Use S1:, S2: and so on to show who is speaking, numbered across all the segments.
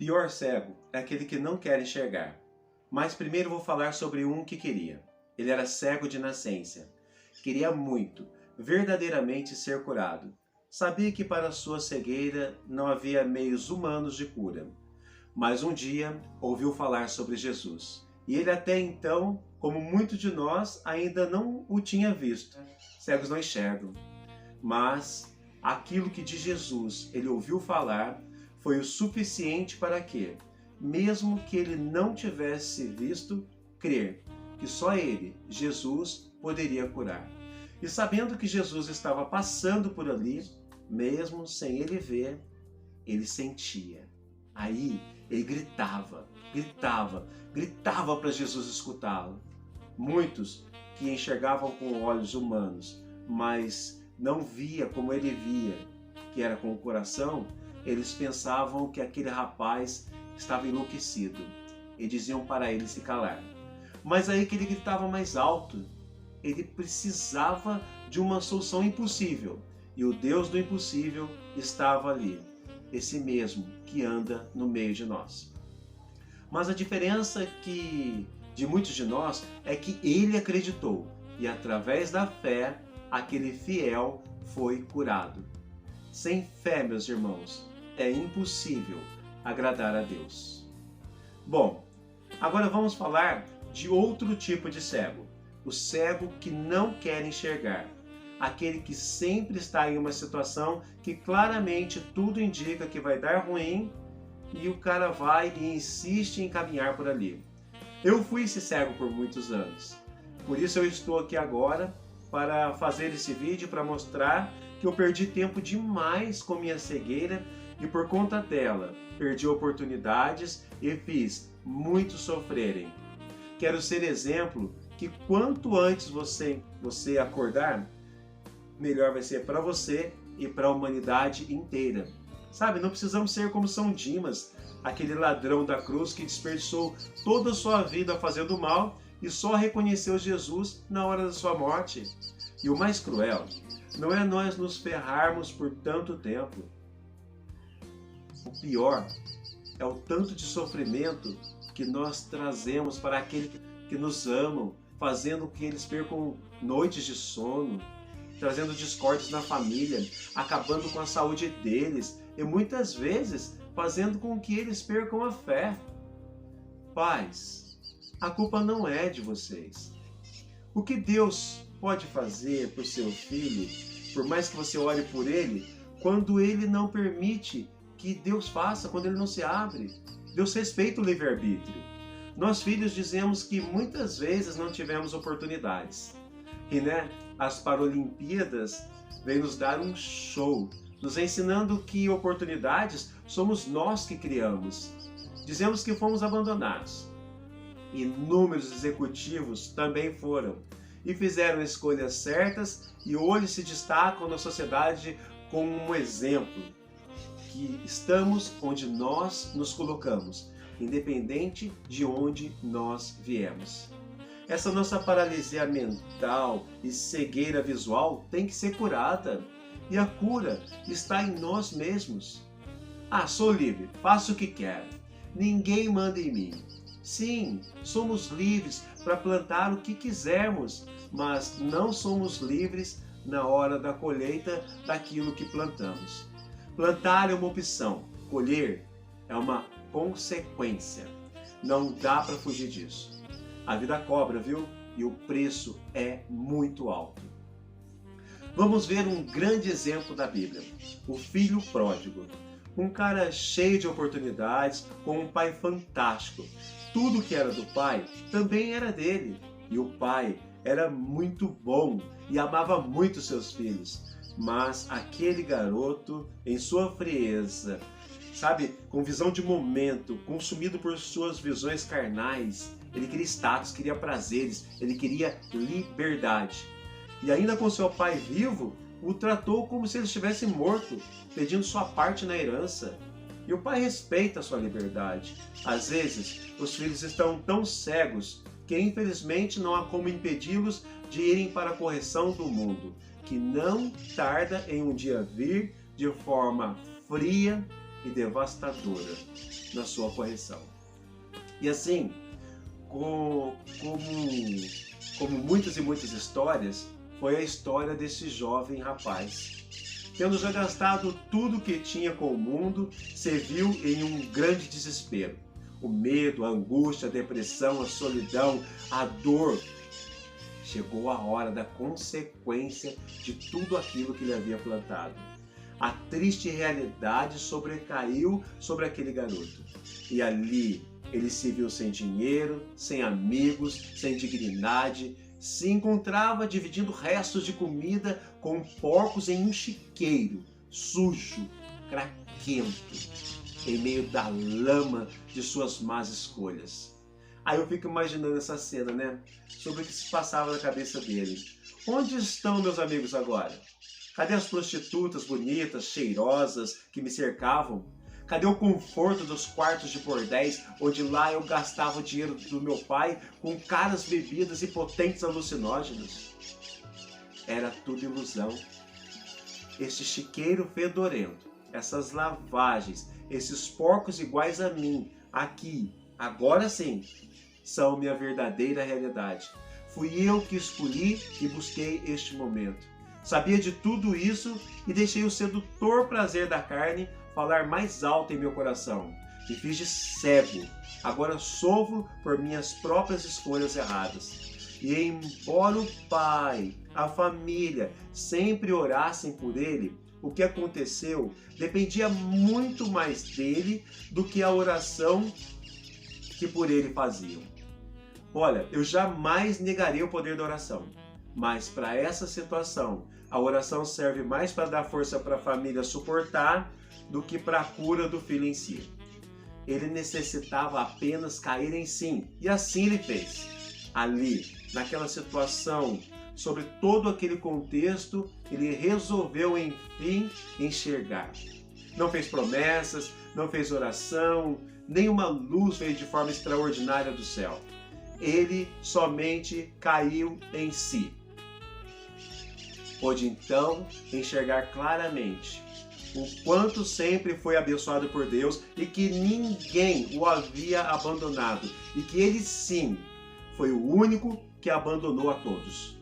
S1: Pior cego é aquele que não quer enxergar. Mas primeiro vou falar sobre um que queria. Ele era cego de nascença. Queria muito, verdadeiramente ser curado. Sabia que para sua cegueira não havia meios humanos de cura. Mas um dia ouviu falar sobre Jesus. E ele até então, como muitos de nós, ainda não o tinha visto. Cegos não enxergam. Mas aquilo que de Jesus ele ouviu falar foi o suficiente para que, mesmo que ele não tivesse visto, crer que só ele, Jesus, poderia curar. E sabendo que Jesus estava passando por ali, mesmo sem ele ver, ele sentia. Aí ele gritava para Jesus escutá-lo. Muitos que enxergavam com olhos humanos, mas não via como ele via, que era com o coração, eles pensavam que aquele rapaz estava enlouquecido e diziam para ele se calar. Mas aí que ele gritava mais alto, ele precisava de uma solução impossível. E o Deus do impossível estava ali, esse mesmo que anda no meio de nós. Mas a diferença de muitos de nós é que ele acreditou e através da fé, aquele fiel foi curado. Sem fé, meus irmãos, é impossível agradar a Deus. Bom, agora vamos falar de outro tipo de cego. O cego que não quer enxergar. Aquele que sempre está em uma situação que claramente tudo indica que vai dar ruim e o cara vai e insiste em caminhar por ali. Eu fui esse cego por muitos anos. Por isso eu estou aqui agora para fazer esse vídeo para mostrar que eu perdi tempo demais com minha cegueira e por conta dela perdi oportunidades e fiz muitos sofrerem. Quero ser exemplo que quanto antes você acordar, melhor vai ser para você e para a humanidade inteira. Sabe, não precisamos ser como São Dimas, aquele ladrão da cruz que desperdiçou toda a sua vida fazendo mal e só reconheceu Jesus na hora da sua morte. E o mais cruel não é nós nos ferrarmos por tanto tempo. O pior é o tanto de sofrimento que nós trazemos para aqueles que nos amam, fazendo que eles percam noites de sono, trazendo discórdias na família, acabando com a saúde deles e muitas vezes fazendo com que eles percam a fé. Pais, a culpa não é de vocês. O que Deus pode fazer por seu filho, por mais que você ore por ele, quando ele não permite que Deus faça, quando ele não se abre? Deus respeita o livre-arbítrio. Nós filhos dizemos que muitas vezes não tivemos oportunidades. E as Paralimpíadas vêm nos dar um show, nos ensinando que oportunidades somos nós que criamos. Dizemos que fomos abandonados. Inúmeros executivos também foram e fizeram escolhas certas e hoje se destacam na sociedade como um exemplo que estamos onde nós nos colocamos, independente de onde nós viemos. Essa nossa paralisia mental e cegueira visual tem que ser curada. E a cura está em nós mesmos. Sou livre, faço o que quero. Ninguém manda em mim. Sim, somos livres para plantar o que quisermos, mas não somos livres na hora da colheita daquilo que plantamos. Plantar é uma opção, colher é uma consequência. Não dá para fugir disso. A vida cobra, viu? E o preço é muito alto. Vamos ver um grande exemplo da Bíblia, o filho pródigo. Um cara cheio de oportunidades, com um pai fantástico. Tudo que era do pai também era dele. E o pai era muito bom e amava muito seus filhos. Mas aquele garoto, em sua frieza, com visão de momento, consumido por suas visões carnais, ele queria status, queria prazeres, ele queria liberdade. E ainda com seu pai vivo, o tratou como se ele estivesse morto, pedindo sua parte na herança. E o pai respeita a sua liberdade. Às vezes, os filhos estão tão cegos que infelizmente não há como impedi-los de irem para a correção do mundo, que não tarda em um dia vir de forma fria e devastadora na sua correção. E assim, como muitas e muitas histórias, foi a história desse jovem rapaz. Tendo já gastado tudo que tinha com o mundo, se viu em um grande desespero. O medo, a angústia, a depressão, a solidão, a dor. Chegou a hora da consequência de tudo aquilo que ele havia plantado. A triste realidade sobrecaiu sobre aquele garoto. E ali ele se viu sem dinheiro, sem amigos, sem dignidade, se encontrava dividindo restos de comida com porcos em um chiqueiro, sujo, craquento, em meio da lama de suas más escolhas. Aí eu fico imaginando essa cena, né? Sobre o que se passava na cabeça dele. Onde estão meus amigos agora? Cadê as prostitutas bonitas, cheirosas que me cercavam? Cadê o conforto dos quartos de bordéis, onde lá eu gastava o dinheiro do meu pai com caras bebidas e potentes alucinógenos? Era tudo ilusão. Este chiqueiro fedorento, essas lavagens, esses porcos iguais a mim, aqui, agora sim, são minha verdadeira realidade. Fui eu que escolhi e busquei este momento. Sabia de tudo isso e deixei o sedutor prazer da carne falar mais alto em meu coração. Me fiz de cego. Agora sofro por minhas próprias escolhas erradas. E embora o pai, a família sempre orassem por ele, o que aconteceu dependia muito mais dele do que a oração que por ele faziam. Olha, eu jamais negarei o poder da oração, mas para essa situação, a oração serve mais para dar força para a família suportar do que para a cura do filho em si. Ele necessitava apenas cair em si, e assim ele fez. Ali, naquela situação, sobre todo aquele contexto, ele resolveu enfim enxergar. Não fez promessas, não fez oração, nenhuma luz veio de forma extraordinária do céu. Ele somente caiu em si. Pôde então enxergar claramente o quanto sempre foi abençoado por Deus e que ninguém o havia abandonado e que ele sim foi o único que abandonou a todos.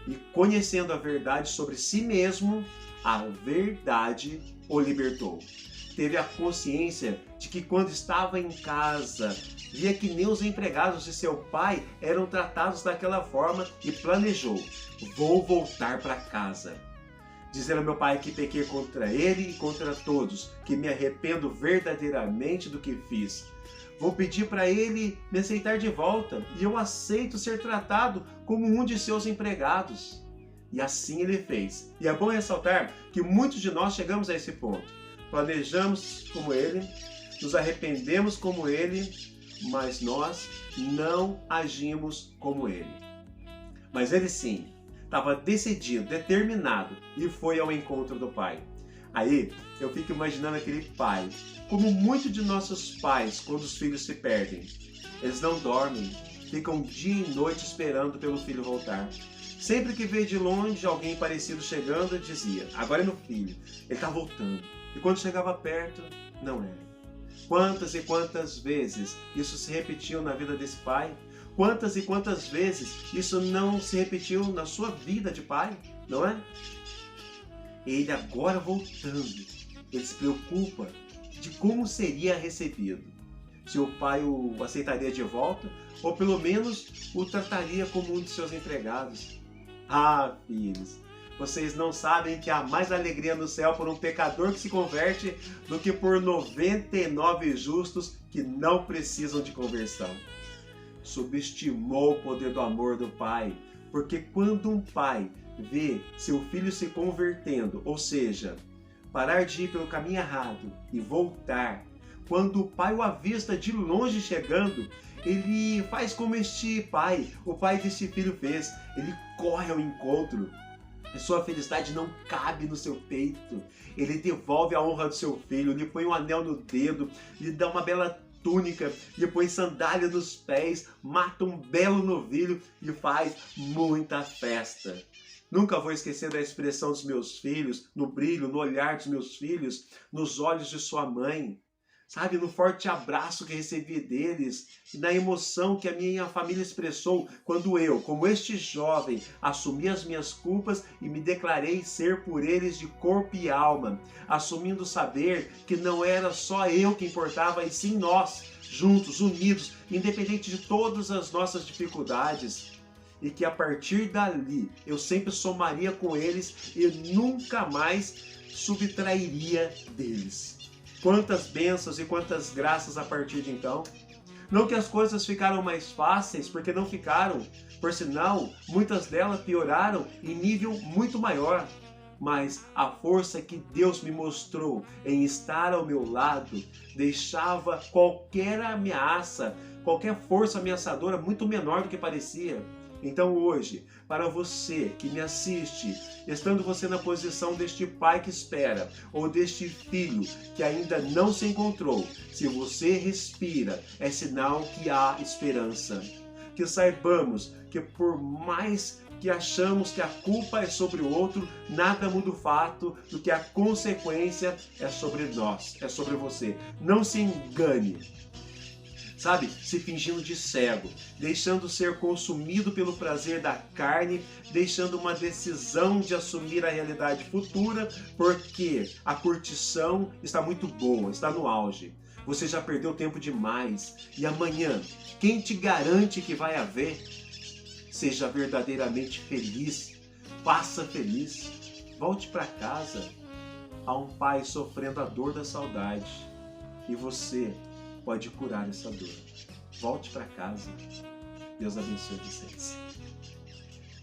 S1: E conhecendo a verdade sobre si mesmo, a verdade o libertou. Teve a consciência de que quando estava em casa, via que nem os empregados de seu pai eram tratados daquela forma e planejou: vou voltar para casa. Dizer ao meu pai que pequei contra ele e contra todos, que me arrependo verdadeiramente do que fiz. Vou pedir para ele me aceitar de volta e eu aceito ser tratado como um de seus empregados. E assim ele fez. E é bom ressaltar que muitos de nós chegamos a esse ponto. Planejamos como ele, nos arrependemos como ele, mas nós não agimos como ele. Mas ele sim, estava decidido, determinado e foi ao encontro do pai. Aí eu fico imaginando aquele pai, como muitos de nossos pais quando os filhos se perdem. Eles não dormem, ficam dia e noite esperando pelo filho voltar. Sempre que vê de longe alguém parecido chegando, dizia: agora é meu filho, ele está voltando. E quando chegava perto, não era. Quantas e quantas vezes isso se repetiu na vida desse pai? Quantas e quantas vezes isso não se repetiu na sua vida de pai, não é? Ele agora voltando, ele se preocupa de como seria recebido. Se o pai o aceitaria de volta, ou pelo menos o trataria como um de seus empregados. Ah, filhos, vocês não sabem que há mais alegria no céu por um pecador que se converte do que por 99 justos que não precisam de conversão. Subestimou o poder do amor do pai, porque quando um pai vê seu filho se convertendo, ou seja, parar de ir pelo caminho errado e voltar, quando o pai o avista de longe chegando, ele faz como este pai, o pai deste filho fez, ele corre ao encontro. A sua felicidade não cabe no seu peito. Ele devolve a honra do seu filho, lhe põe um anel no dedo, lhe dá uma bela túnica, lhe põe sandália nos pés, mata um belo novilho e faz muita festa. Nunca vou esquecer da expressão dos meus filhos, no brilho, no olhar dos meus filhos, nos olhos de sua mãe. Sabe, no forte abraço que recebi deles e na emoção que a minha família expressou quando eu, como este jovem, assumi as minhas culpas e me declarei ser por eles de corpo e alma, assumindo saber que não era só eu que importava, e sim nós, juntos, unidos, independente de todas as nossas dificuldades. E que a partir dali eu sempre somaria com eles e nunca mais subtrairia deles. Quantas bênçãos e quantas graças a partir de então. Não que as coisas ficaram mais fáceis, porque não ficaram. Por sinal, muitas delas pioraram em nível muito maior. Mas a força que Deus me mostrou em estar ao meu lado deixava qualquer ameaça, qualquer força ameaçadora muito menor do que parecia. Então hoje, para você que me assiste, estando você na posição deste pai que espera, ou deste filho que ainda não se encontrou, se você respira, é sinal que há esperança. Que saibamos que por mais que achamos que a culpa é sobre o outro, nada muda o fato do que a consequência é sobre nós, é sobre você. Não se engane. Sabe, se fingindo de cego, deixando ser consumido pelo prazer da carne, deixando uma decisão de assumir a realidade futura, porque a curtição está muito boa, está no auge. Você já perdeu tempo demais, e amanhã, quem te garante que vai haver? Seja verdadeiramente feliz, faça feliz, volte para casa. Há um pai sofrendo a dor da saudade, e você pode curar essa dor. Volte para casa. Deus abençoe vocês.